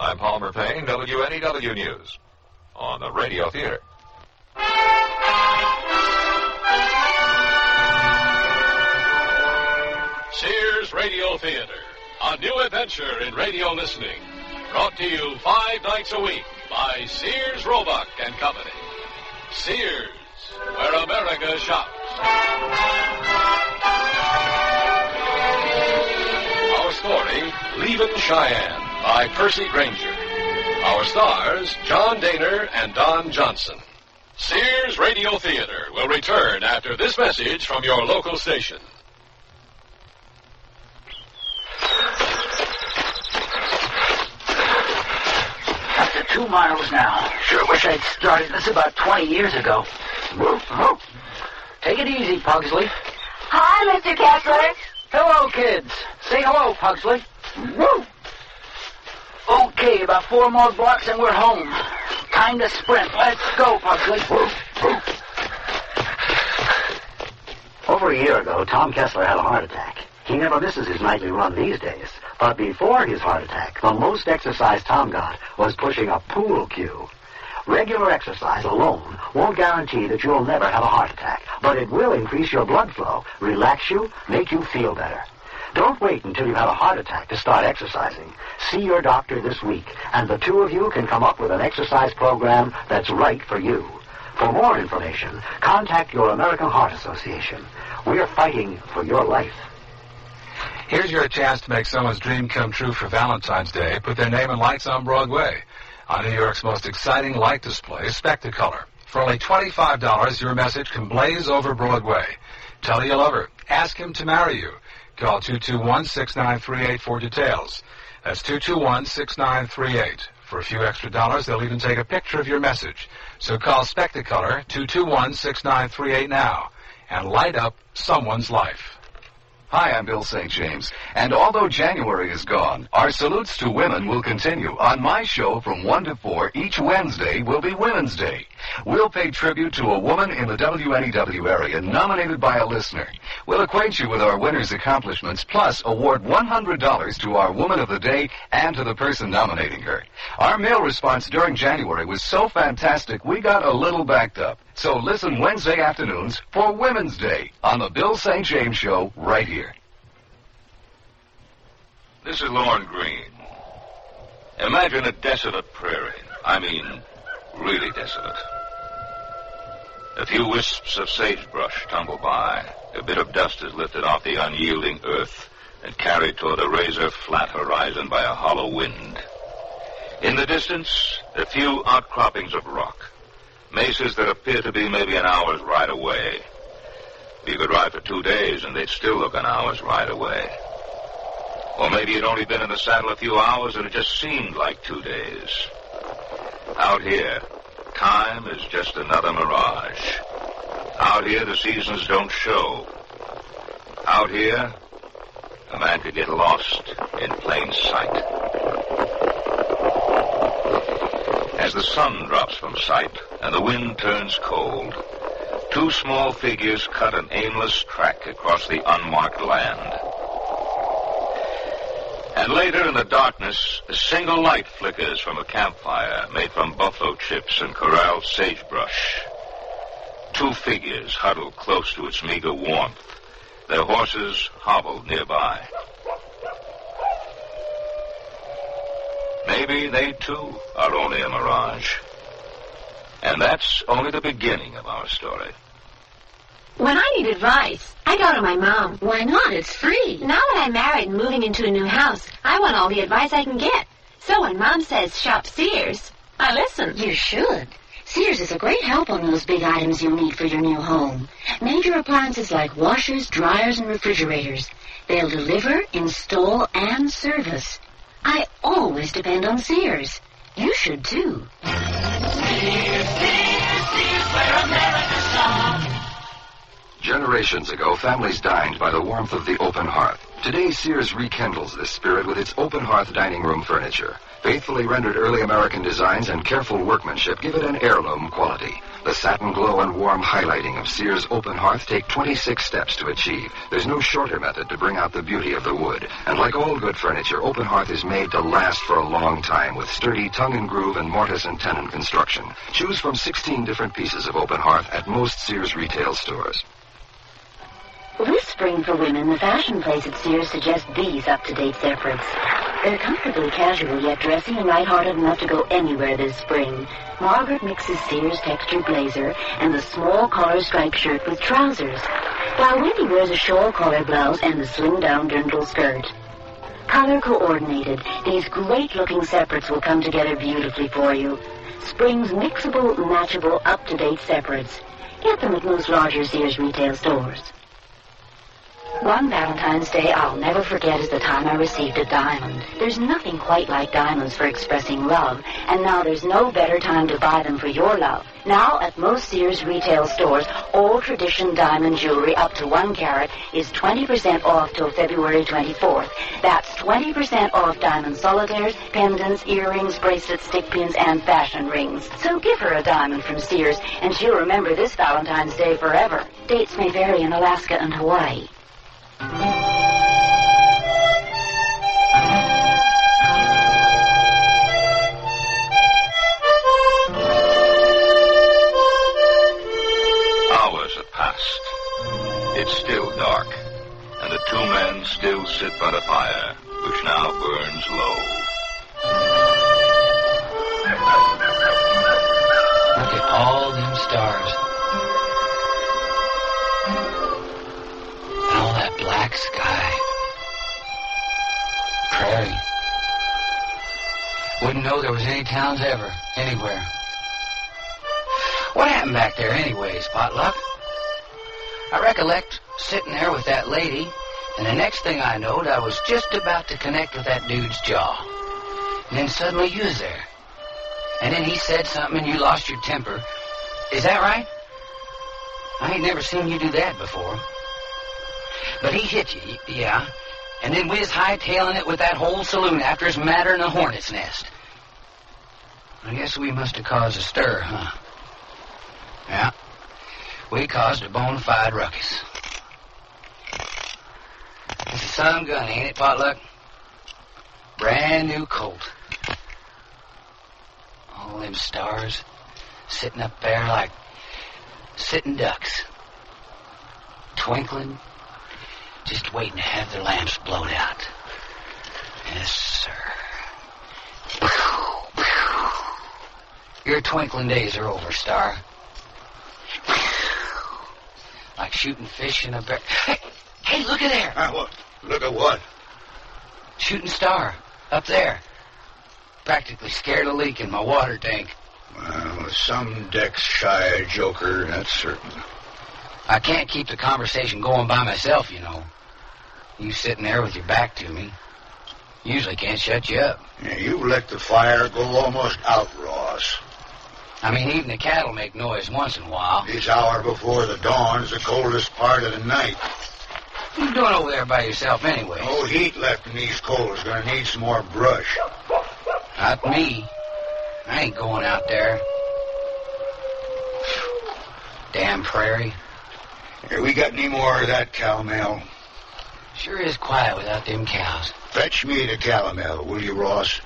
I'm Palmer Payne, WNEW News, on the Radio Theater. Sears Radio Theater, a new adventure in radio listening. Brought to you 5 nights a week by Sears Roebuck and Company. Sears, where America shops. Our story, Leavin Cheyenne, by Percy Granger. Our stars, John Daner and Don Johnson. Sears Radio Theater will return after this message from your local station. After 2 miles now. Sure wish I'd started this about 20 years ago. Take it easy, Pugsley. Hi, Mr. Kessler. Hello, kids. Say hello, Pugsley. Okay, about 4 more blocks and we're home. Time to sprint. Let's go, Pugsley. Over a year ago, Tom Kessler had a heart attack. He never misses his nightly run these days. But before his heart attack, the most exercise Tom got was pushing a pool cue. Regular exercise alone won't guarantee that you'll never have a heart attack, but it will increase your blood flow, relax you, make you feel better. Don't wait until you have a heart attack to start exercising. See your doctor this week, and the two of you can come up with an exercise program that's right for you. For more information, contact your American Heart Association. We're fighting for your life. Here's your chance to make someone's dream come true for Valentine's Day. Put their name in lights on Broadway. On New York's most exciting light display, Spectacolor. For only $25, your message can blaze over Broadway. Tell you love her. Ask him to marry you. Call 221-6938 for details. That's 221-6938. For a few extra dollars, they'll even take a picture of your message. So call Spectacolor 221-6938 now and light up someone's life. Hi, I'm Bill St. James, and although January is gone, our salutes to women will continue. On my show from 1 to 4, each Wednesday will be Women's Day. We'll pay tribute to a woman in the WNEW area nominated by a listener. We'll acquaint you with our winner's accomplishments, plus award $100 to our Woman of the Day and to the person nominating her. Our mail response during January was so fantastic, we got a little backed up. So listen Wednesday afternoons for Women's Day on the Bill St. James Show right here. This is Lorne Greene. Imagine a desolate prairie. I mean, really desolate. A few wisps of sagebrush tumble by. A bit of dust is lifted off the unyielding earth and carried toward a razor-flat horizon by a hollow wind. In the distance, a few outcroppings of rock. Mesas that appear to be maybe an hour's ride away. You could ride for 2 days and they'd still look an hour's ride away. Or maybe you'd only been in the saddle a few hours and it just seemed like 2 days. Out here, time is just another mirage. Out here, the seasons don't show. Out here, a man could get lost in plain sight. As the sun drops from sight and the wind turns cold, 2 small figures cut an aimless track across the unmarked land. And later in the darkness, a single light flickers from a campfire made from buffalo chips and corralled sagebrush. 2 figures huddle close to its meager warmth, their horses hobbled nearby. Maybe they, too, are only a mirage. And that's only the beginning of our story. When I need advice, I go to my mom. Why not? It's free. Now that I'm married and moving into a new house, I want all the advice I can get. So when Mom says shop Sears, I listen. You should. Sears is a great help on those big items you'll need for your new home. Major appliances like washers, dryers, and refrigerators. They'll deliver, install, and service. I always depend on Sears. You should, too. Sears, where America shops. Generations ago, families dined by the warmth of the open hearth. Today, Sears rekindles this spirit with its open hearth dining room furniture. Faithfully rendered early American designs and careful workmanship give it an heirloom quality. The satin glow and warm highlighting of Sears open hearth take 26 steps to achieve. There's no shorter method to bring out the beauty of the wood. And like all good furniture, open hearth is made to last for a long time with sturdy tongue and groove and mortise and tenon construction. Choose from 16 different pieces of open hearth at most Sears retail stores. This spring for women, the fashion place at Sears suggests these up-to-date separates. They're comfortably casual, yet dressy and lighthearted enough to go anywhere this spring. Margaret mixes Sears textured blazer and the small collar striped shirt with trousers, while Wendy wears a shawl collar blouse and the slim-down dirndl skirt. Color coordinated, these great-looking separates will come together beautifully for you. Spring's mixable, matchable, up-to-date separates. Get them at most larger Sears retail stores. One Valentine's Day I'll never forget is the time I received a diamond. There's nothing quite like diamonds for expressing love, and now there's no better time to buy them for your love. Now, at most Sears retail stores, all tradition diamond jewelry up to 1 carat is 20% off till February 24th. That's 20% off diamond solitaires, pendants, earrings, bracelets, stick pins, and fashion rings. So give her a diamond from Sears, and she'll remember this Valentine's Day forever. Dates may vary in Alaska and Hawaii. Hours have passed. It's still dark, and the two men still sit by the fire, which now burns low. Look at all them stars. And all that black sky. Prairie. Wouldn't know there was any towns ever, anywhere. What happened back there anyways, Potluck? I recollect sitting there with that lady, and the next thing I knowed, I was just about to connect with that dude's jaw. And then suddenly you was there. And then he said something and you lost your temper. Is that right? I ain't never seen you do that before. But he hit you, yeah. And then we was hightailing it with that whole saloon after us madder than a hornet's nest. I guess we must have caused a stir, huh? Yeah. We caused a bona fide ruckus. It's a some gun, ain't it, Potluck? Brand new Colt. All them stars sitting up there like sitting ducks. Twinkling, just waiting to have their lamps blown out. Yes, sir. Your twinkling days are over, Star. Like shooting fish in a bear. Hey, look at there. What? Look at what? Shooting Star, up there. Practically scared a leak in my water tank. Well, some deck's shy a joker, that's certain. I can't keep the conversation going by myself, you know. You sitting there with your back to me. Usually can't shut you up. Yeah, you let the fire go almost out, Ross. I mean, even the cattle make noise once in a while. This hour before the dawn's the coldest part of the night. What are you doing over there by yourself anyway? No heat left in these coals. Gonna need some more brush. Not me. I ain't going out there. Damn prairie. Here, we got any more of that calomel? Sure is quiet without them cows. Fetch me the calomel, will you, Ross?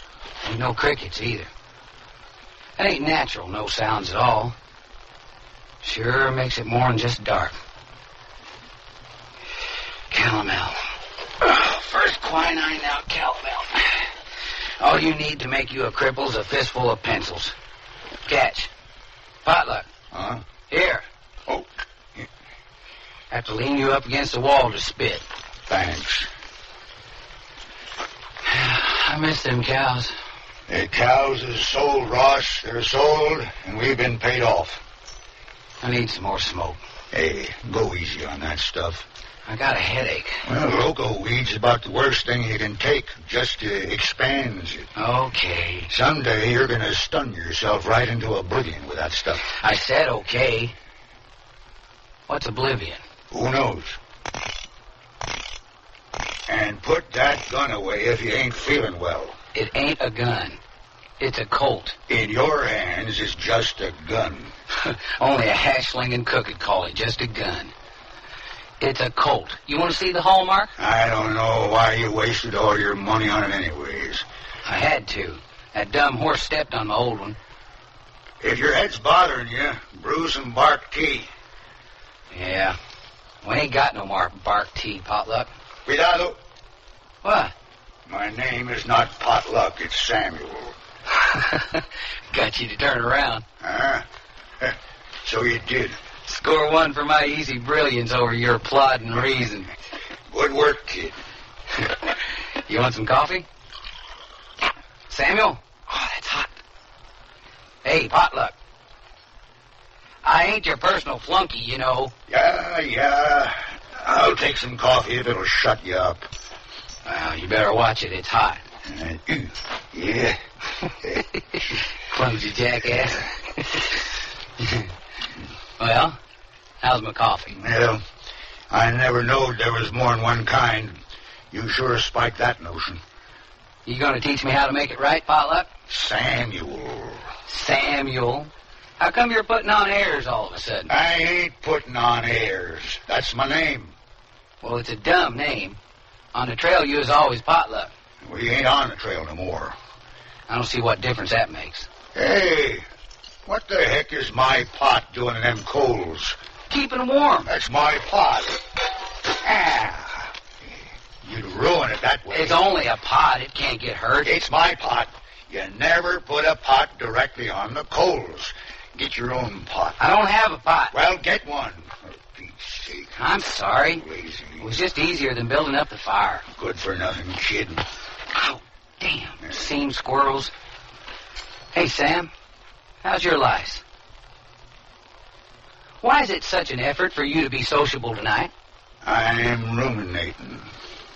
Ain't no crickets either. That ain't natural, no sounds at all. Sure makes it more than just dark. Calomel. First quinine, now calomel. All you need to make you a cripple's a fistful of pencils. Catch. Potluck. Huh? Here. Oh. Have to lean you up against the wall to spit. Thanks. I miss them cows. The cows is sold, Ross. They're sold, and we've been paid off. I need some more smoke. Hey, go easy on that stuff. I got a headache. Well, loco weed's about the worst thing you can take. Just expands it. Okay. Someday you're going to stun yourself right into oblivion with that stuff. I said okay. What's oblivion? Who knows? And put that gun away if you ain't feeling well. It ain't a gun. It's a Colt. In your hands, it's just a gun. Only a hash-slinging cook could call it just a gun. It's a Colt. You want to see the hallmark? I don't know why you wasted all your money on it anyways. I had to. That dumb horse stepped on my old one. If your head's bothering you, brew some bark tea. Yeah. We ain't got no more bark tea, Potluck. Cuidado. What? My name is not Potluck, it's Samuel. Got you to turn around. Huh? So you did. Score one for my easy brilliance over your plodding reason. Good work, kid. You want some coffee? Samuel? Oh, that's hot. Hey, Potluck. I ain't your personal flunky, you know. Yeah. I'll take some coffee if it'll shut you up. Well, you better watch it. It's hot. Yeah. Clumsy jackass. Well, how's my coffee? Well, I never knowed there was more than one kind. You sure spiked that notion. You gonna teach me how to make it right, Potluck? Samuel. Samuel? How come you're putting on airs all of a sudden? I ain't putting on airs. That's my name. Well, it's a dumb name. On the trail, you was always Potluck. Well, you ain't on the trail no more. I don't see what difference that makes. Hey, what the heck is my pot doing in them coals? Keeping them warm. That's my pot. You'd ruin it that way. It's only a pot. It can't get hurt. It's my pot. You never put a pot directly on the coals. Get your own pot. I don't have a pot. Well, get one. For Pete's sake. I'm sorry. Lazy. It was just easier than building up the fire. Good for nothing kid. Ow, damn. Seam squirrels. Hey, Sam. How's your lice? Why is it such an effort for you to be sociable tonight? I'm ruminating.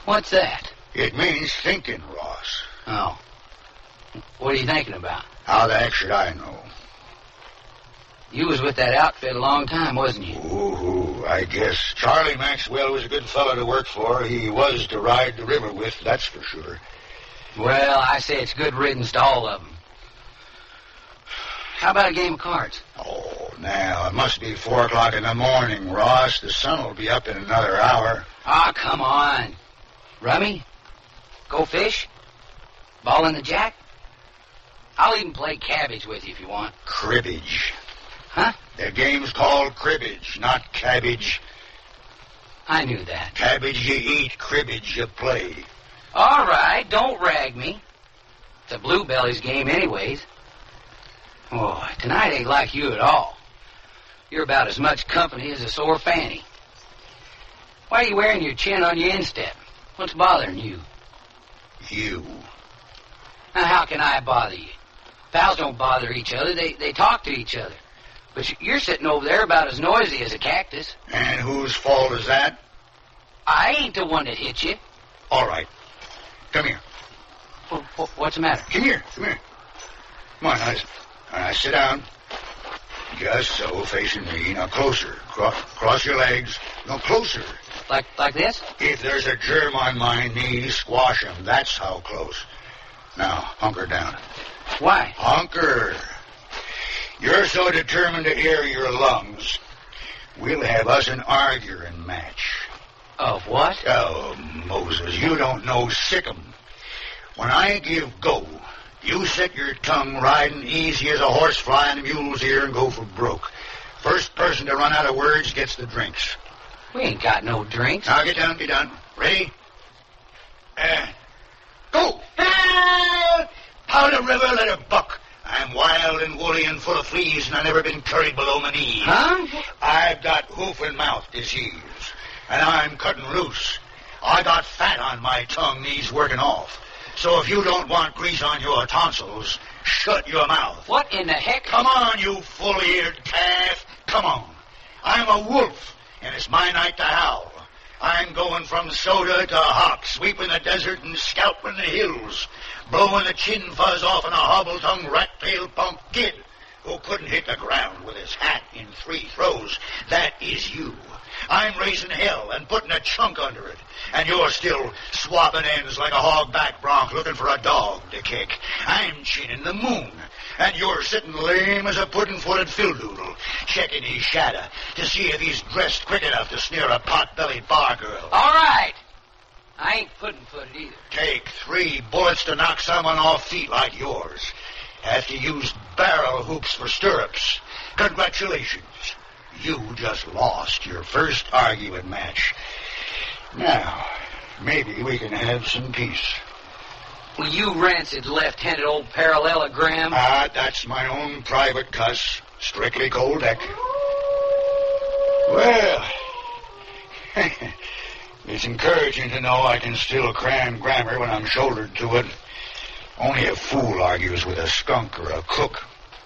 What's that? It means thinking, Ross. Oh. What are you thinking about? How the heck should I know? You was with that outfit a long time, wasn't you? Ooh, I guess Charlie Maxwell was a good fellow to work for. He was to ride the river with, that's for sure. Well, I say it's good riddance to all of them. How about a game of cards? Oh, now, it must be 4 o'clock in the morning, Ross. The sun will be up in another hour. Ah, come on. Rummy? Go fish? Ball in the jack? I'll even play cabbage with you if you want. Cribbage. Huh? The game's called cribbage, not cabbage. I knew that. Cabbage you eat, cribbage you play. All right, don't rag me. It's a bluebelly's game anyways. Oh, tonight ain't like you at all. You're about as much company as a sore fanny. Why are you wearing your chin on your instep? What's bothering you? You. Now, how can I bother you? Pals don't bother each other. They talk to each other. But you're sitting over there about as noisy as a cactus. And whose fault is that? I ain't the one that hit you. All right. Come here. What's the matter? Come here. Come on, guys. Sit down. Just so, facing me. Now, closer. Cross your legs. No, closer. Like this? If there's a germ on my knee, squash him. That's how close. Now, hunker down. Why? Hunker. You're so determined to air your lungs. We'll have us an arguing match. Of what? Oh, Moses, you don't know sick'em. When I give go, you set your tongue riding easy as a horse flying a mule's ear and go for broke. First person to run out of words gets the drinks. We ain't got no drinks. Now, get down. Ready? Go! Out of river, let her buck. I'm wild and woolly and full of fleas, and I've never been curried below my knees. Huh? I've got hoof and mouth disease, and I'm cutting loose. I got fat on my tongue, needs working off. So if you don't want grease on your tonsils, shut your mouth. What in the heck? Come on, you full-eared calf. Come on. I'm a wolf, and it's my night to howl. I'm going from soda to hawk, sweeping the desert and scalping the hills, blowing the chin fuzz off on a hobble-tongued rat-tailed punk kid who couldn't hit the ground with his hat in 3 throws. That is you. I'm raising hell and putting a chunk under it. And you're still swapping ends like a hog-back bronc looking for a dog to kick. I'm chinning the moon. And you're sitting lame as a pudding-footed fildoodle, checking his shadow to see if he's dressed quick enough to snare a pot-bellied bar girl. All right. I ain't pudding-footed either. Take 3 bullets to knock someone off feet like yours. Have to use barrel hoops for stirrups. Congratulations. You just lost your first argument match. Now, maybe we can have some peace. Well, you rancid left-handed old parallelogram. That's my own private cuss. Strictly cold deck. Well, it's encouraging to know I can still cram grammar when I'm shouldered to it. Only a fool argues with a skunk or a cook.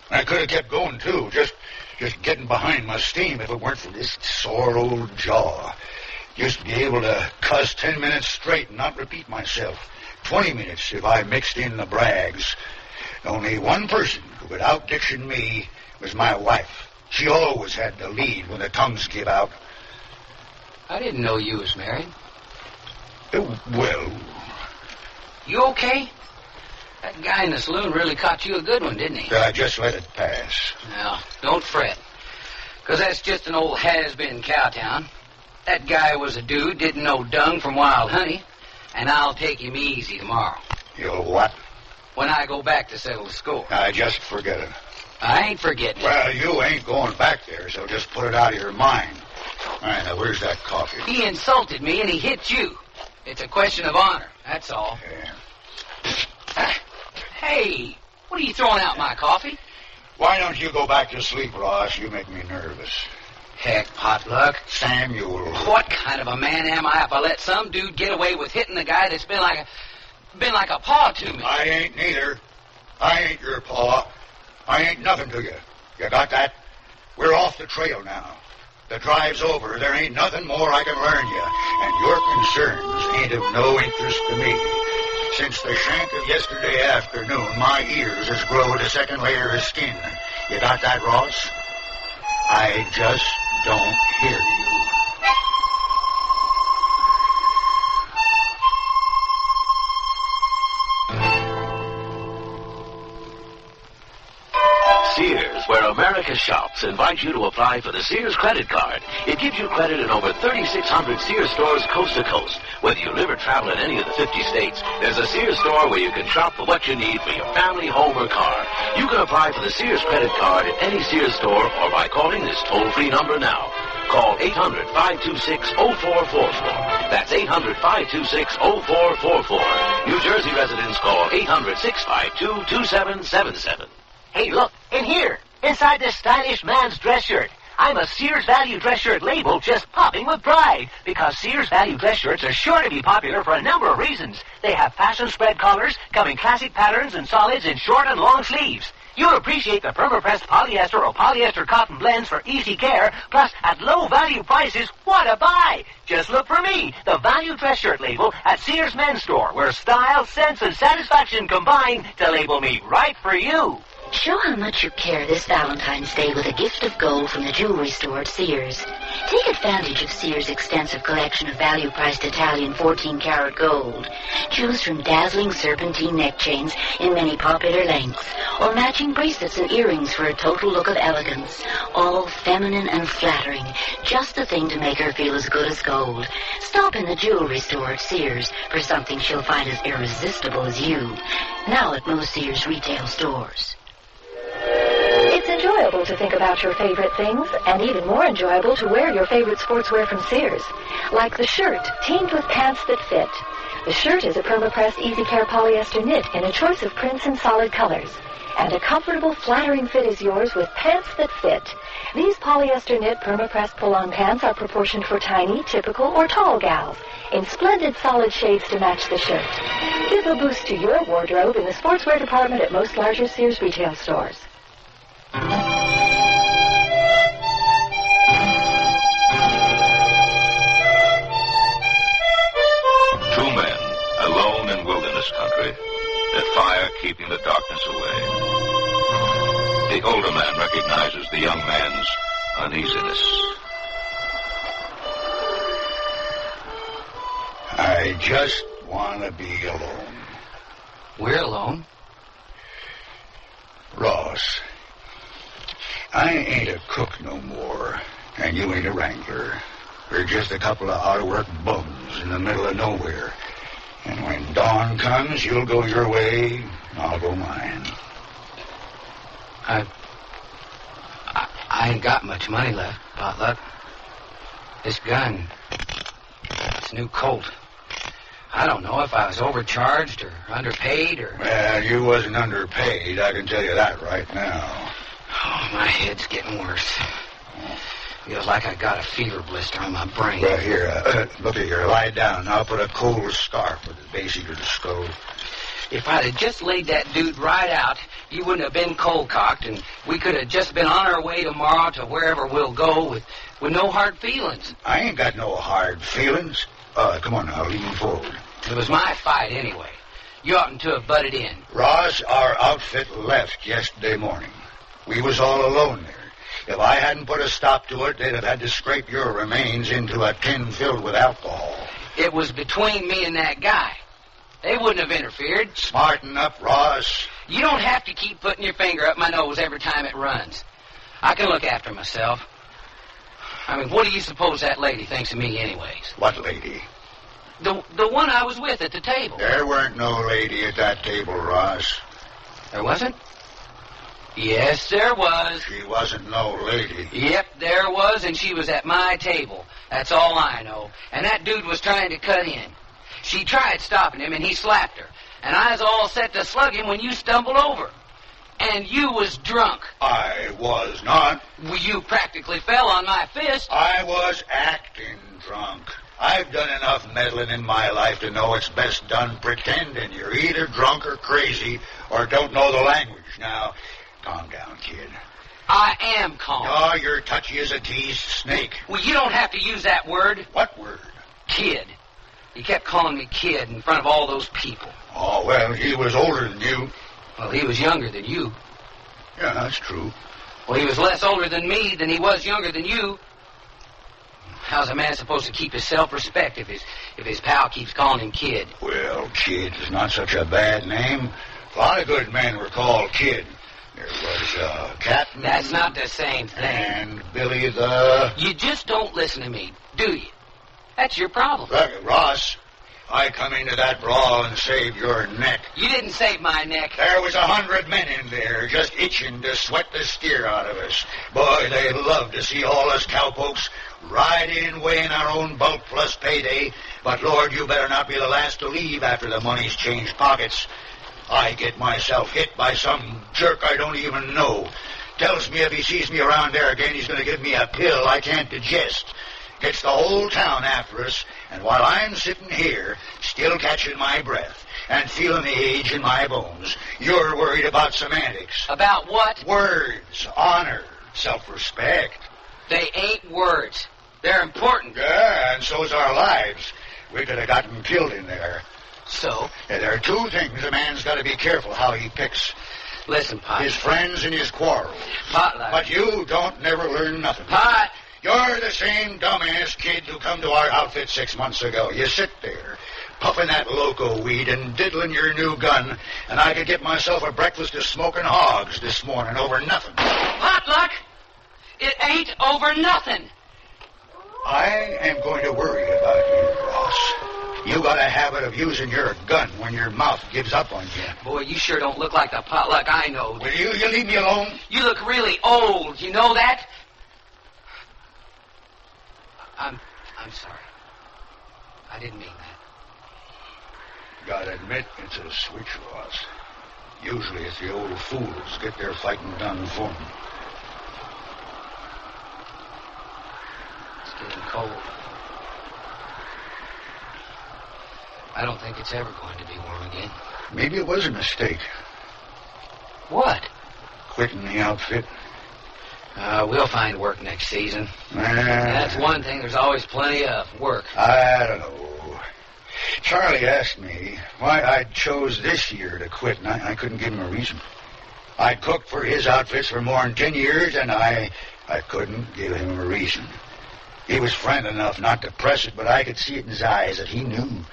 I could have kept going, too, just getting behind my steam if it weren't for this sore old jaw. Used to be able to cuss 10 minutes straight and not repeat myself. 20 minutes if I mixed in the brags. Only one person who could out-diction me was my wife. She always had the lead when the tongues give out. I didn't know you was married. Well... You okay? That guy in the saloon really caught you a good one, didn't he? I just let it pass. Now, don't fret. Because that's just an old has-been cowtown. That guy was a dude, didn't know dung from wild honey. And I'll take him easy tomorrow. You'll what? When I go back to settle the score. I just forget it. I ain't forgetting. Well, you ain't going back there, so just put it out of your mind. All right, now, where's that coffee? He insulted me and he hit you. It's a question of honor, that's all. Yeah. Hey, what are you throwing out my coffee? Why don't you go back to sleep, Ross? You make me nervous. Heck, Potluck. Samuel. What kind of a man am I if I let some dude get away with hitting the guy that's been like a paw to me? I ain't neither. I ain't your paw. I ain't nothing to you. You got that? We're off the trail now. The drive's over. There ain't nothing more I can learn you. And your concerns ain't of no interest to me. Since the shank of yesterday afternoon, my ears has growed a second layer of skin. You got that, Ross? I just don't hear you. Sears, where America shops, invites you to apply for the Sears credit card. It gives you credit in over 3,600 Sears stores coast to coast. Whether you live or travel in any of the 50 states, there's a Sears store where you can shop for what you need for your family, home, or car. You can apply for the Sears credit card at any Sears store or by calling this toll-free number now. Call 800-526-0444. That's 800-526-0444. New Jersey residents call 800-652-2777. Hey, look, in here, inside this stylish man's dress shirt. I'm a Sears Value dress shirt label just popping with pride because Sears Value dress shirts are sure to be popular for a number of reasons. They have fashion spread collars, come in classic patterns and solids in short and long sleeves. You'll appreciate the perma-pressed polyester or polyester cotton blends for easy care, plus at low value prices, what a buy! Just look for me, the Value dress shirt label at Sears Men's Store, where style, sense, and satisfaction combine to label me right for you. Show how much you care this Valentine's Day with a gift of gold from the jewelry store at Sears. Take advantage of Sears' extensive collection of value-priced Italian 14-karat gold. Choose from dazzling serpentine neck chains in many popular lengths, or matching bracelets and earrings for a total look of elegance. All feminine and flattering, just the thing to make her feel as good as gold. Stop in the jewelry store at Sears for something she'll find as irresistible as you. Now at most Sears retail stores. It's enjoyable to think about your favorite things, and even more enjoyable to wear your favorite sportswear from Sears. Like the shirt, teamed with pants that fit. The shirt is a perma-pressed easy care polyester knit in a choice of prints and solid colors. And a comfortable, flattering fit is yours with pants that fit. These polyester knit perma-pressed pull-on pants are proportioned for tiny, typical, or tall gals, in splendid solid shades to match the shirt. Give a boost to your wardrobe in the sportswear department at most larger Sears retail stores. Two men, alone in wilderness country, their fire keeping the darkness away. The older man recognizes the young man's uneasiness. I just want to be alone. We're alone. Ross, I ain't a cook no more, and you ain't a wrangler. We're just a couple of out-of-work bums in the middle of nowhere. And when dawn comes, you'll go your way, and I'll go mine. I ain't got much money left, Potluck. This gun, this new Colt, I don't know if I was overcharged or underpaid or... Well, you wasn't underpaid, I can tell you that right now. Oh, my head's getting worse. Feels like I got a fever blister on my brain. Well, here, look at here. Lie down. I'll put a cold scarf with the base heater to stove. If I'd have just laid that dude right out, you wouldn't have been cold-cocked, and we could have just been on our way tomorrow to wherever we'll go with no hard feelings. I ain't got no hard feelings. Come on now, lean forward. It was my fight anyway. You oughtn't to have butted in. Ross, our outfit left yesterday morning. We was all alone there. If I hadn't put a stop to it, they'd have had to scrape your remains into a tin filled with alcohol. It was between me and that guy. They wouldn't have interfered. Smarten up, Ross. You don't have to keep putting your finger up my nose every time it runs. I can look after myself. I mean, what do you suppose that lady thinks of me anyways? What lady? The one I was with at the table. There weren't no lady at that table, Ross. There wasn't? Yes, there was. She wasn't no lady. Yep, there was, and she was at my table. That's all I know. And that dude was trying to cut in. She tried stopping him, and he slapped her. And I was all set to slug him when you stumbled over. And you was drunk. I was not. Well, you practically fell on my fist. I was acting drunk. I've done enough meddling in my life to know it's best done pretending you're either drunk or crazy or don't know the language. Now, calm down, kid. I am calm. Oh, you're touchy as a teased snake. Well, you don't have to use that word. What word? Kid. He kept calling me kid in front of all those people. Oh, well, he was older than you. Well, he was younger than you. Yeah, that's true. Well, he was less older than me than he was younger than you. How's a man supposed to keep his self-respect if his pal keeps calling him kid? Well, kid is not such a bad name. A lot of good men were called kid. There was Captain... That's not the same thing. And Billy the... You just don't listen to me, do you? That's your problem. Look, Ross, I come into that brawl and saved your neck. You didn't save my neck. There was 100 men in there just itching to sweat the steer out of us. Boy, they love to see all us cowpokes ride in weighing our own bulk plus payday. But, Lord, you better not be the last to leave after the money's changed pockets. I get myself hit by some jerk I don't even know. Tells me if he sees me around there again, he's going to give me a pill I can't digest. Gets the whole town after us, and while I'm sitting here, still catching my breath and feeling the age in my bones, you're worried about semantics. About what? Words, honor, self-respect. They ain't words. They're important. Yeah, and so's our lives. We could have gotten killed in there. So? Yeah, there are two things a man's got to be careful how he picks. Listen, Pot. His friends and his quarrels. Potluck. But you don't never learn nothing. Pot. You're the same dumbass kid who come to our outfit 6 months ago. You sit there, puffing that loco weed and diddling your new gun, and I could get myself a breakfast of smoking hogs this morning over nothing. Potluck! It ain't over nothing. I am going to worry about you, Ross. You got a habit of using your gun when your mouth gives up on you. Boy, you sure don't look like the Potluck I know. Will you leave me alone? You look really old. You know that? I'm sorry. I didn't mean that. Gotta admit, it's a switch, Ross. Usually it's the old fools get their fighting done for them. It's getting cold. I don't think it's ever going to be warm again. Maybe it was a mistake. What? Quitting the outfit. We'll find work next season. That's one thing. There's always plenty of work. I don't know. Charlie asked me why I chose this year to quit, and I couldn't give him a reason. I'd cooked for his outfits for more than 10 years, and I couldn't give him a reason. He was friendly enough not to press it, but I could see it in his eyes that he knew.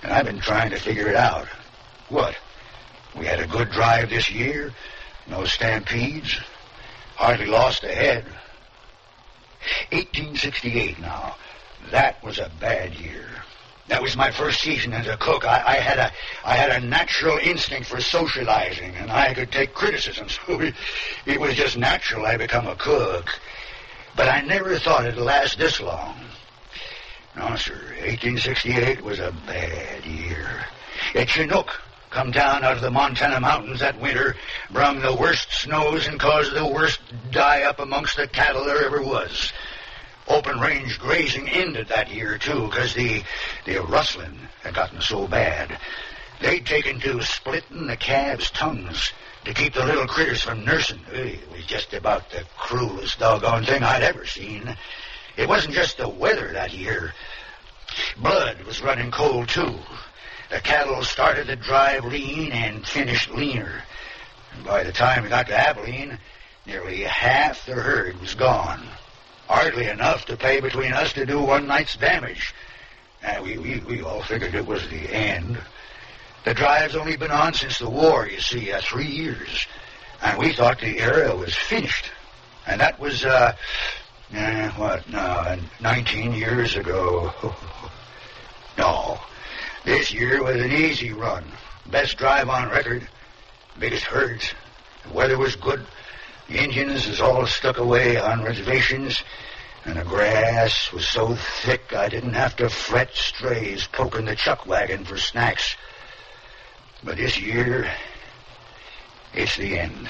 And I've been trying to figure it out. What? We had a good drive this year, no stampedes, hardly lost a head. 1868 now. That was a bad year. That was my first season as a cook. I had a natural instinct for socializing, and I could take criticism, so it was just natural I become a cook. But I never thought it'd last this long. No, sir, 1868 was a bad year. At Chinook, come down out of the Montana mountains that winter, brung the worst snows and caused the worst die-up amongst the cattle there ever was. Open range grazing ended that year, too, because the rustling had gotten so bad. They'd taken to splitting the calves' tongues to keep the little critters from nursing. It was just about the cruelest doggone thing I'd ever seen. It wasn't just the weather that year. Blood was running cold, too. The cattle started to drive lean and finished leaner. And by the time we got to Abilene, nearly half the herd was gone. Hardly enough to pay between us to do one night's damage. And we all figured it was the end. The drive's only been on since the war, you see, 3 years. And we thought the era was finished. And that was, 19 years ago. No, this year was an easy run. Best drive on record. Biggest herds. The weather was good. The Indians is all stuck away on reservations, and the grass was so thick I didn't have to fret strays poking the chuck wagon for snacks. But this year, it's the end.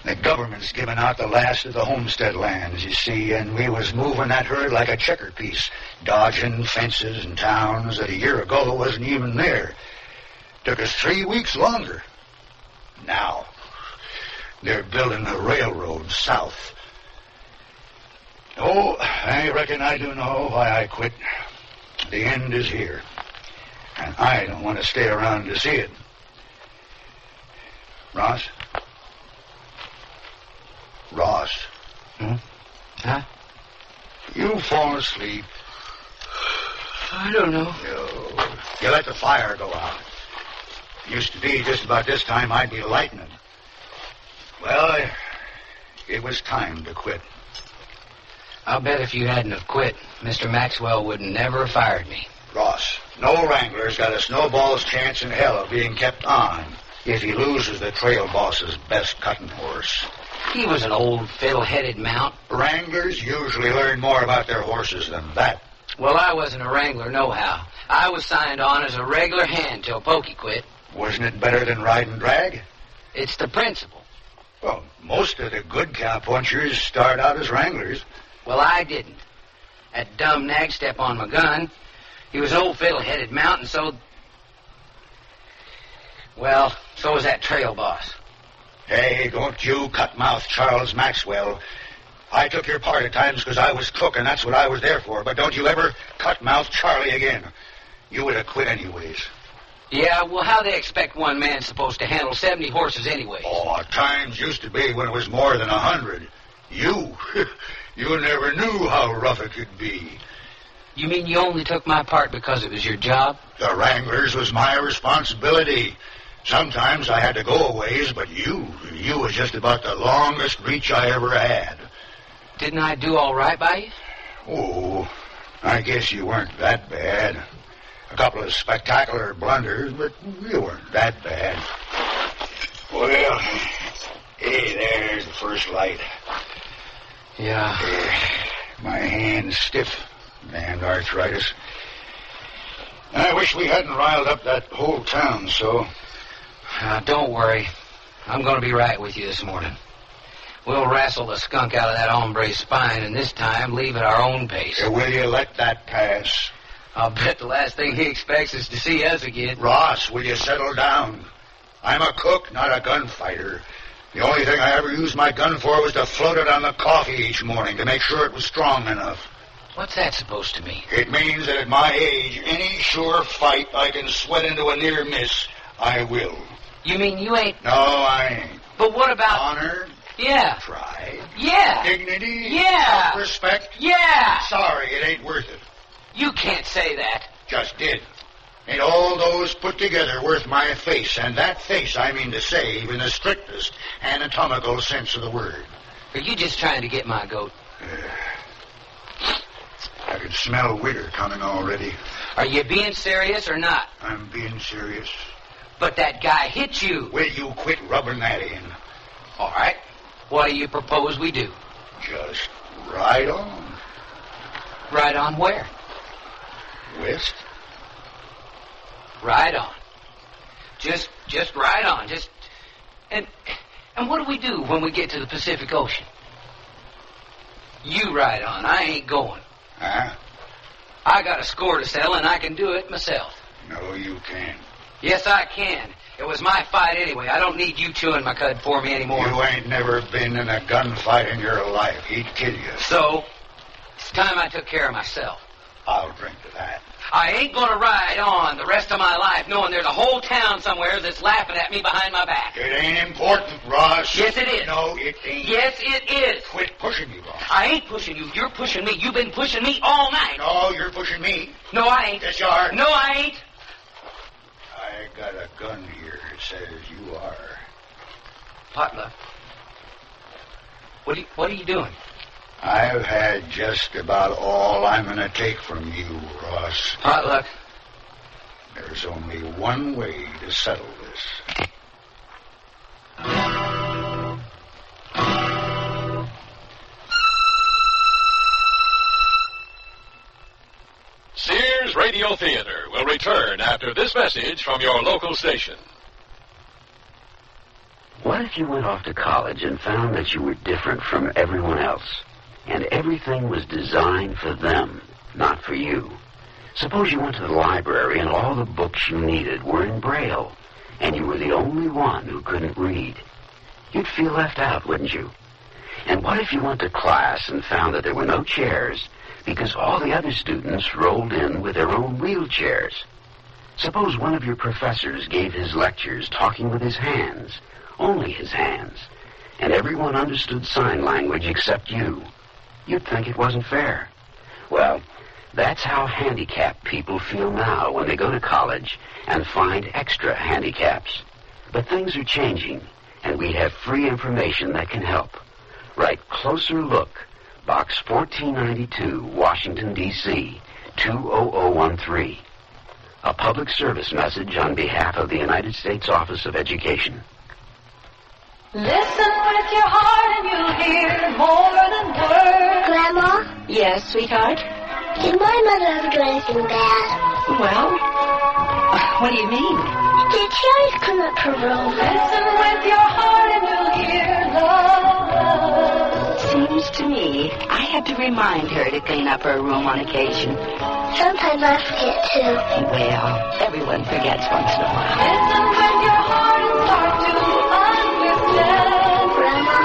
The government's given out the last of the homestead lands, you see, and we was moving that herd like a checker piece, dodging fences and towns that a year ago wasn't even there. Took us 3 weeks longer. Now, they're building a railroad south. Oh, I reckon I do know why I quit. The end is here, and I don't want to stay around to see it. Ross? Ross? Huh? You fall asleep. I don't know. You let the fire go out. Used to be just about this time I'd be lighting it. Well, it was time to quit. I'll bet if you hadn't have quit, Mr. Maxwell would never have fired me. Ross, no wrangler's got a snowball's chance in hell of being kept on if he loses the trail boss's best cutting horse. He was an old fiddle-headed mount. Wranglers usually learn more about their horses than that. Well, I wasn't a wrangler nohow. I was signed on as a regular hand till Pokey quit. Wasn't it better than riding drag? It's the principle. Well, most of the good cowpunchers start out as wranglers. Well, I didn't. That dumb nag stepped on my gun. He was an old fiddle-headed mount, and so... Well, so was that trail boss. Hey, don't you cut-mouth Charles Maxwell. I took your part at times because I was cook, and that's what I was there for. But don't you ever cut-mouth Charlie again. You would have quit anyways. Yeah, well, how they expect one man supposed to handle 70 horses anyways? Oh, times used to be when it was more than 100. You never knew how rough it could be. You mean you only took my part because it was your job? The wranglers was my responsibility. Sometimes I had to go a ways, but you was just about the longest reach I ever had. Didn't I do all right by you? Oh, I guess you weren't that bad. A couple of spectacular blunders, but you weren't that bad. Well, hey, there's the first light. Yeah. My hand's stiff. Damned arthritis. I wish we hadn't riled up that whole town so. Don't worry. I'm going to be right with you this morning. We'll wrestle the skunk out of that hombre's spine, and this time leave at our own pace. Will you let that pass? I'll bet the last thing he expects is to see us again. Ross, will you settle down? I'm a cook, not a gunfighter. The only thing I ever used my gun for was to float it on the coffee each morning to make sure it was strong enough. What's that supposed to mean? It means that at my age, any sure fight I can sweat into a near miss, I will. You mean you ain't... No, I ain't. But what about... Honor? Yeah. Pride? Yeah. Dignity? Yeah. Self-respect? Yeah. Sorry, it ain't worth it. You can't say that. Just did. Ain't all those put together worth my face, and that face I mean to save in the strictest anatomical sense of the word. Are you just trying to get my goat? I can smell winter coming already. Are you being serious or not? I'm being serious. But that guy hit you. Will you quit rubbing that in? All right. What do you propose we do? Just ride on. Ride on where? West. Ride on. Just ride on. And what do we do when we get to the Pacific Ocean? You ride on. I ain't going. Huh? I got a score to settle, and I can do it myself. No, you can't. Yes, I can. It was my fight anyway. I don't need you chewing my cud for me anymore. You ain't never been in a gunfight in your life. He'd kill you. So, it's time I took care of myself. I'll drink to that. I ain't gonna ride on the rest of my life knowing there's a whole town somewhere that's laughing at me behind my back. It ain't important, Ross. Yes, it is. No, it ain't. Yes, it is. Quit pushing me, Ross. I ain't pushing you. You're pushing me. You've been pushing me all night. No, you're pushing me. No, I ain't. Yes, you are. No, I ain't. I got a gun here that says you are. Potluck. What are you doing? I've had just about all I'm going to take from you, Ross. Potluck. There's only one way to settle this. Sears Radio Theater will return after this message from your local station. What if you went off to college and found that you were different from everyone else, and everything was designed for them, not for you? Suppose you went to the library and all the books you needed were in Braille, and you were the only one who couldn't read. You'd feel left out, wouldn't you? And what if you went to class and found that there were no chairs because all the other students rolled in with their own wheelchairs? Suppose one of your professors gave his lectures talking with his hands, only his hands, and everyone understood sign language except you. You'd think it wasn't fair. Well, that's how handicapped people feel now when they go to college and find extra handicaps. But things are changing, and we have free information that can help. Write Closer Look, Box 1492, Washington, D.C., 20013. A public service message on behalf of the United States Office of Education. Listen with your heart and you'll hear more than words. Grandma? Yes, sweetheart? Did my mother ever do anything bad? Well, what do you mean? Did she always clean up her room? Listen with your heart and you'll hear love. Seems to me I had to remind her to clean up her room on occasion. Sometimes I forget, too. Well, everyone forgets once in a while. Listen with your heart and start to understand. Grandma,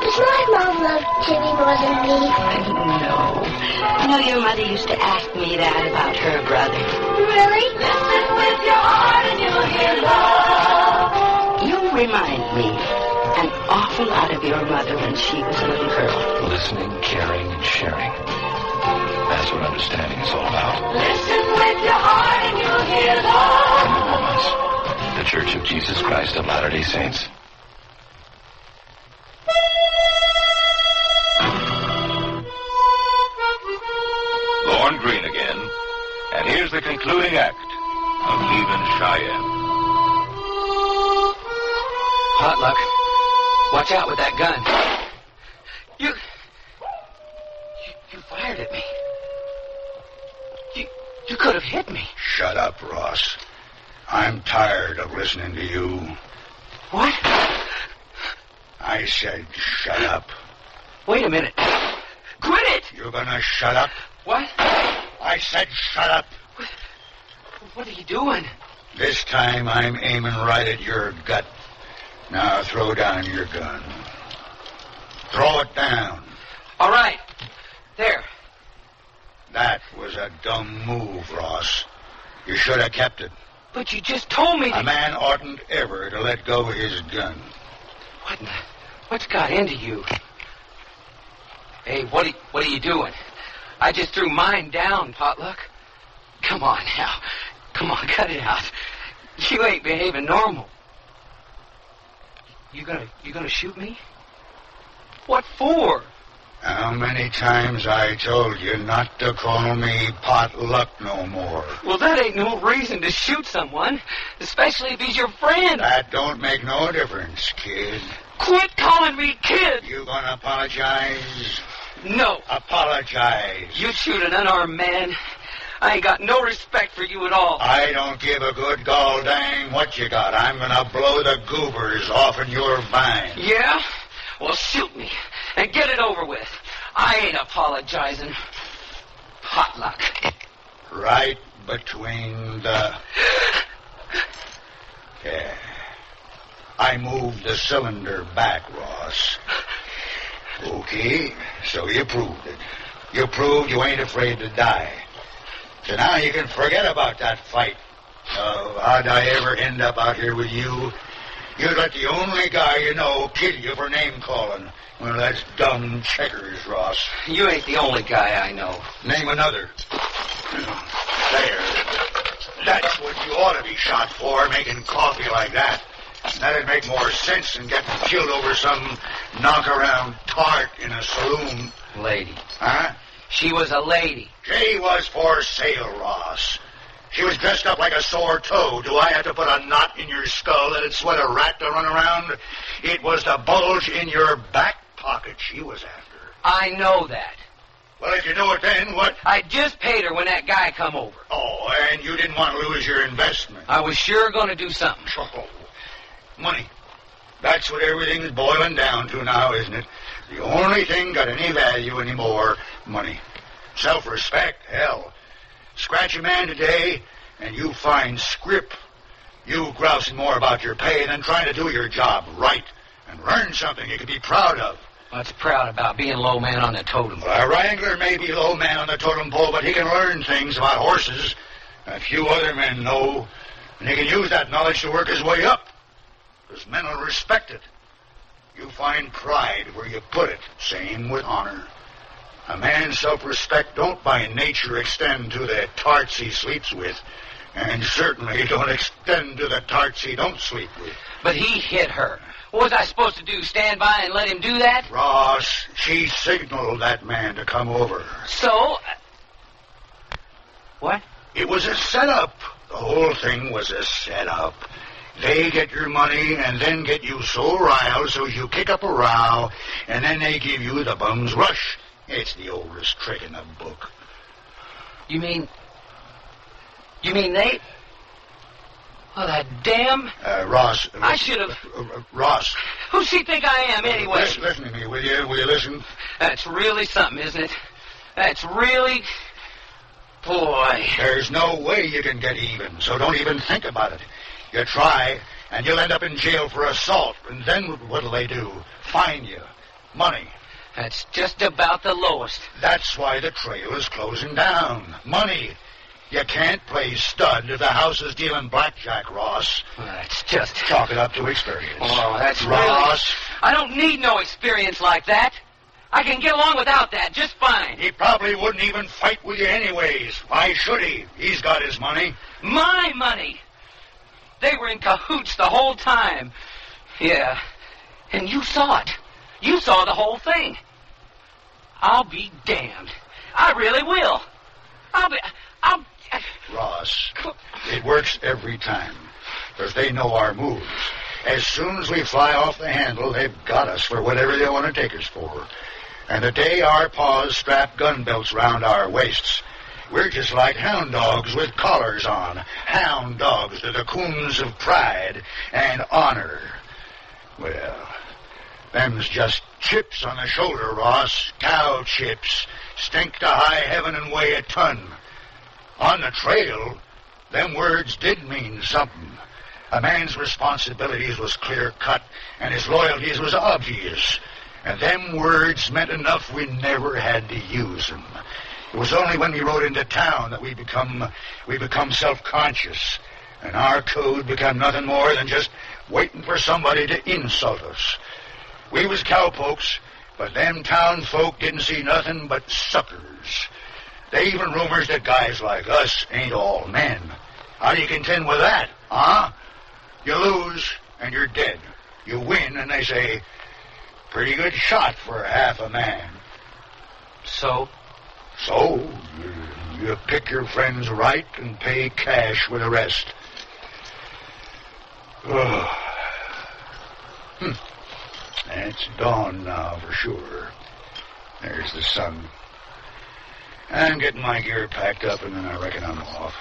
does my mom love Jimmy more than me? No. You know, your mother used to ask me that about her brother. Really? Listen with your heart and you'll hear love. You remind me an awful lot of your mother when she was a little girl. Listening, caring, and sharing. That's what understanding is all about. Listen with your heart and you'll hear love. From the Mormons, the Church of Jesus Christ of Latter-day Saints. Lorne Greene again, and here's the concluding act of Leavin Cheyenne. Potluck, watch out with that gun. You fired at me. You could have hit me. Shut up, Ross. I'm tired of listening to you. What? I said shut up. Wait a minute. Quit it! You're gonna shut up? What? I said shut up. What are you doing? This time I'm aiming right at your gut. Now throw down your gun. Throw it down. All right. There. That was a dumb move, Ross. You should have kept it. But you just told me A man oughtn't ever to let go of his gun. What's got into you? Hey, what are you doing? I just threw mine down, Potluck. Come on now. Come on, cut it out. You ain't behaving normal. You gonna shoot me? What for? How many times I told you not to call me Potluck no more? Well, that ain't no reason to shoot someone, especially if he's your friend. That don't make no difference, kid. Quit calling me kid! You gonna apologize? No. Apologize. You shoot an unarmed man, I ain't got no respect for you at all. I don't give a good gall dang what you got. I'm gonna blow the goobers off in your vine. Yeah? Well, shoot me and get it over with. I ain't apologizing. Potluck. Right between the... Yeah. I moved the cylinder back, Ross. Okay, so you proved it. You proved you ain't afraid to die. So now you can forget about that fight. How'd I ever end up out here with you? You let the only guy you know kill you for name-calling. Well, that's dumb checkers, Ross. You ain't the only guy I know. Name another. There. That's what you ought to be shot for, making coffee like that. That'd make more sense than getting killed over some knock-around tart in a saloon. Lady. Huh? She was a lady. She was for sale, Ross. She was dressed up like a sore toe. Do I have to put a knot in your skull that'd sweat a rat to run around? It was the bulge in your back pocket she was after. I know that. Well, if you know it then, what? I just paid her when that guy come over. Oh, and you didn't want to lose your investment. I was sure going to do something. Oh, money. That's what everything's boiling down to now, isn't it? The only thing got any value anymore, money. Self-respect, hell. Scratch a man today, and you find scrip. You grousing more about your pay than trying to do your job right and learn something you can be proud of. What's proud about being low man on the totem pole? Well, a wrangler may be low man on the totem pole, but he can learn things about horses a few other men know, and he can use that knowledge to work his way up, because men will respect it. You find pride where you put it. Same with honor. A man's self-respect don't by nature extend to the tarts he sleeps with, and certainly don't extend to the tarts he don't sleep with. But he hit her. What was I supposed to do, stand by and let him do that? Ross, she signaled that man to come over. So? What? It was a setup. The whole thing was a setup. They get your money and then get you so riled so you kick up a row, and then they give you the bum's rush. It's the oldest trick in the book. You mean they... Oh, that damn... Ross... I should have... Ross... Who's she think I am, anyway? Listen to me, will you? Will you listen? That's really something, isn't it? That's really... Boy... There's no way you can get even, so don't even think about it. You try, and you'll end up in jail for assault, and then what'll they do? Fine you. Money. That's just about the lowest. That's why the trail is closing down. Money. You can't play stud if the house is dealing blackjack, Ross. Well, that's just... Chalk it up to experience. Oh, that's Ross. Really... I don't need no experience like that. I can get along without that just fine. He probably wouldn't even fight with you anyways. Why should he? He's got his money. My money? They were in cahoots the whole time. Yeah. And you saw it. You saw the whole thing. I'll be damned. I really will. I'll... Ross, it works every time, because they know our moves. As soon as we fly off the handle, they've got us for whatever they want to take us for. And the day our paws strap gun belts round our waists, we're just like hound dogs with collars on. Hound dogs to the coons of pride and honor. Well, them's just chips on the shoulder, Ross. Cow chips. Stink to high heaven and weigh a ton. On the trail, them words did mean something. A man's responsibilities was clear-cut, and his loyalties was obvious. And them words meant enough we never had to use them. It was only when we rode into town that we become self-conscious, and our code became nothing more than just waiting for somebody to insult us. We was cowpokes, but them town folk didn't see nothing but suckers. They even rumors that guys like us ain't all men. How do you contend with that, huh? You lose, and you're dead. You win, and they say, pretty good shot for half a man. So? So, you pick your friends right and pay cash with the rest. Oh. It's dawn now for sure. There's the sun. I'm getting my gear packed up, and then I reckon I'm off.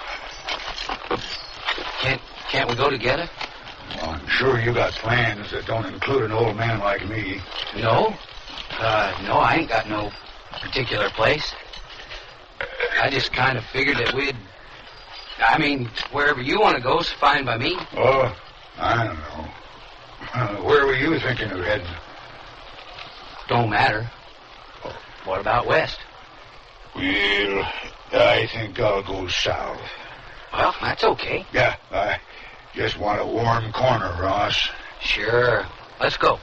Can't we go together? Well, I'm sure you got plans that don't include an old man like me. No. No, I ain't got no particular place. I just kind of figured that wherever you want to go is fine by me. Oh, I don't know. Where were you thinking of heading? Don't matter. What about west? Well, I think I'll go south. Well, that's okay. Yeah, I just want a warm corner, Ross. Sure. Let's go.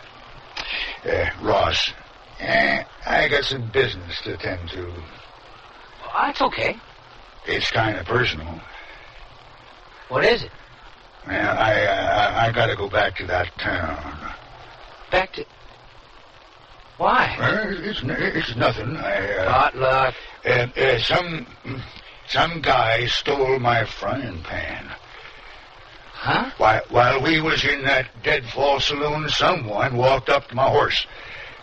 Ross, I got some business to attend to. Well, that's okay. It's kind of personal. What is it? Well, I got to go back to that town. Back to... Why? It's nothing. Potluck. Some guy stole my frying pan. Huh? While we was in that deadfall saloon, someone walked up to my horse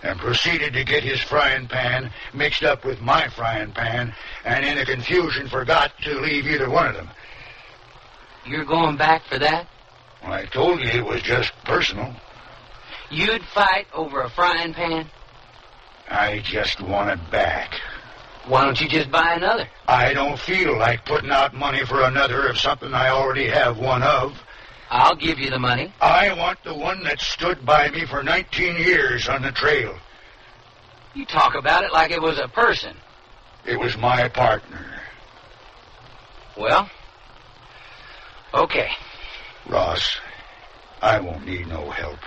and proceeded to get his frying pan mixed up with my frying pan, and in the confusion forgot to leave either one of them. You're going back for that? Well, I told you it was just personal. You'd fight over a frying pan? I just want it back. Why don't you just buy another? I don't feel like putting out money for another of something I already have one of. I'll give you the money. I want the one that stood by me for 19 years on the trail. You talk about it like it was a person. It was my partner. Well, okay. Ross, I won't need no help.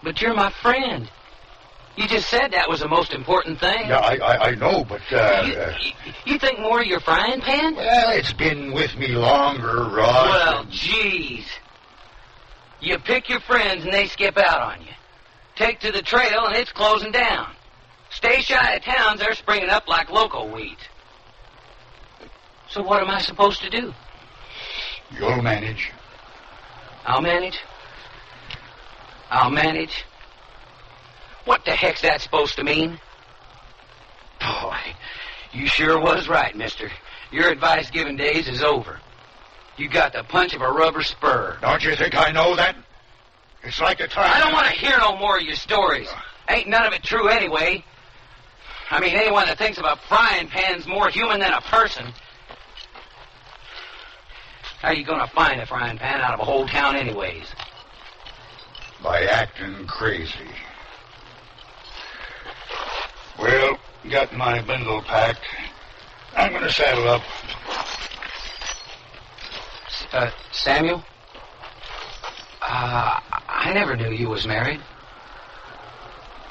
But you're my friend. You just said that was the most important thing. Yeah, I know, but... You think more of your frying pan? Well, it's been with me longer, Ross. Well, geez. You pick your friends and they skip out on you. Take to the trail and it's closing down. Stay shy of towns, they're springing up like loco weeds. So what am I supposed to do? You'll manage. I'll manage? I'll manage? What the heck's that supposed to mean? Boy, you sure was right, mister. Your advice-giving days is over. You got the punch of a rubber spur. Don't you think I know that? It's like the time... I don't want to hear no more of your stories. Ain't none of it true anyway. I mean, anyone that thinks of a frying pan's more human than a person. How are you going to find a frying pan out of a whole town anyways? By acting crazy. Well, got my bundle packed. I'm going to saddle up. Samuel? I never knew you was married.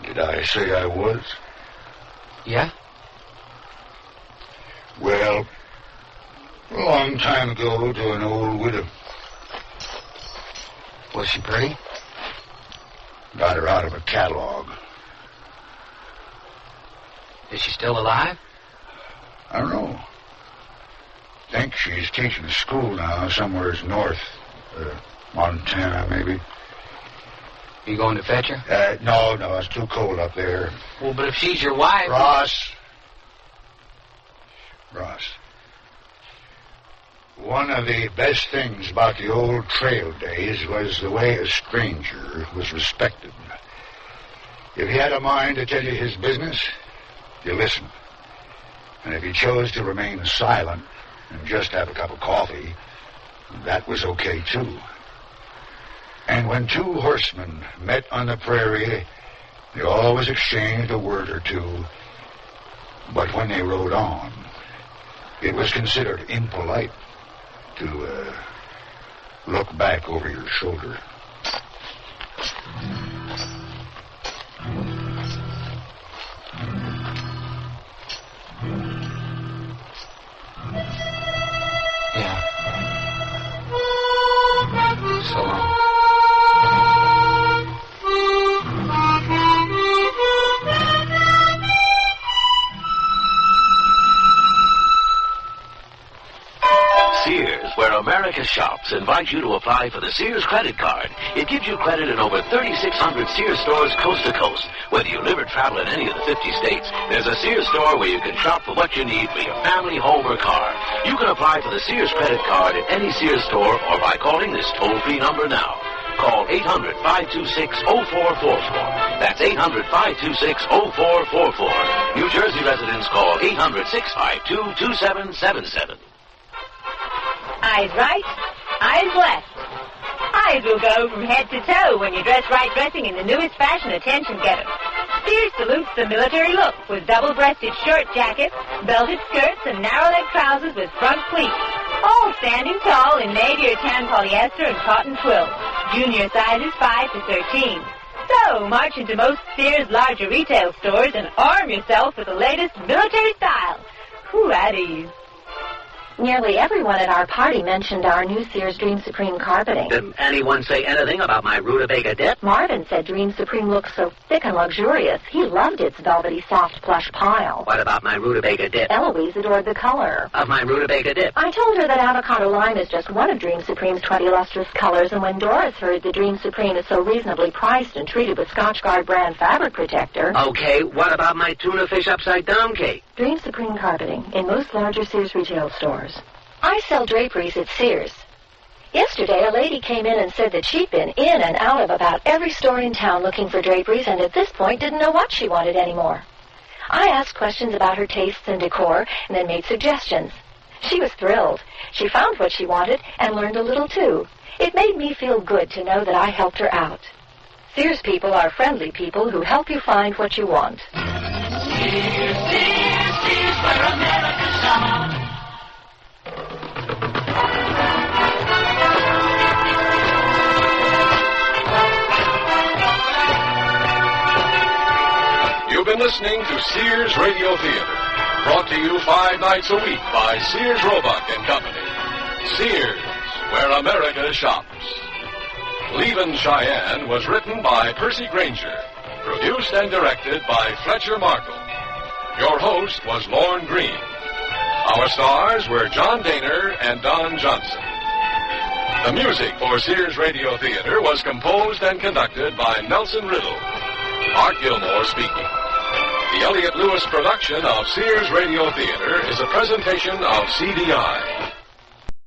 Did I say I was? Yeah? Well, a long time ago to an old widow. Was she pretty? Got her out of a catalog. Is she still alive? I don't know. Think she's teaching school now somewhere north. Montana, maybe. You going to fetch her? No, it's too cold up there. Well, but if she's your wife... Ross. One of the best things about the old trail days was the way a stranger was respected. If he had a mind to tell you his business, you listened. And if he chose to remain silent and just have a cup of coffee, that was okay, too. And when two horsemen met on the prairie, they always exchanged a word or two. But when they rode on, it was considered impolite to look back over your shoulder. Yeah. so long. Sears, where America shops, invites you to apply for the Sears credit card. It gives you credit in over 3,600 Sears stores coast to coast. Whether you live or travel in any of the 50 states, there's a Sears store where you can shop for what you need for your family, home, or car. You can apply for the Sears credit card at any Sears store or by calling this toll-free number now. Call 800-526-0444. That's 800-526-0444. New Jersey residents call 800-652-2777. Eyes right, eyes left. Eyes will go from head to toe when you dress right dressing in the newest fashion attention getter. Sears salutes the military look with double-breasted short jackets, belted skirts, and narrow-leg trousers with front pleats. All standing tall in navy or tan polyester and cotton twill. Junior sizes 5 to 13. So, march into most Sears larger retail stores and arm yourself with the latest military style. Whew, at ease. Nearly everyone at our party mentioned our new Sears Dream Supreme carpeting. Did anyone say anything about my rutabaga dip? Marvin said Dream Supreme looked so thick and luxurious. He loved its velvety, soft plush pile. What about my rutabaga dip? Eloise adored the color Of my rutabaga dip? I told her that avocado lime is just one of Dream Supreme's 20 lustrous colors, and when Doris heard that Dream Supreme is so reasonably priced and treated with Scotchgard brand fabric protector... Okay, what about my tuna fish upside down cake? Dream Supreme carpeting in most larger Sears retail stores. I sell draperies at Sears. Yesterday, a lady came in and said that she'd been in and out of about every store in town looking for draperies and at this point didn't know what she wanted anymore. I asked questions about her tastes and decor and then made suggestions. She was thrilled. She found what she wanted and learned a little too. It made me feel good to know that I helped her out. Sears people are friendly people who help you find what you want. Sears, Sears, Sears, where America shops. You've been listening to Sears Radio Theater, brought to you 5 nights a week by Sears Roebuck and Company. Sears, where America shops. Leavin Cheyenne was written by Percy Granger, produced and directed by Fletcher Markle. Your host was Lorne Greene. Our stars were John Daner and Don Johnson. The music for Sears Radio Theater was composed and conducted by Nelson Riddle. Art Gilmore speaking. The Elliott Lewis production of Sears Radio Theater is a presentation of CDI.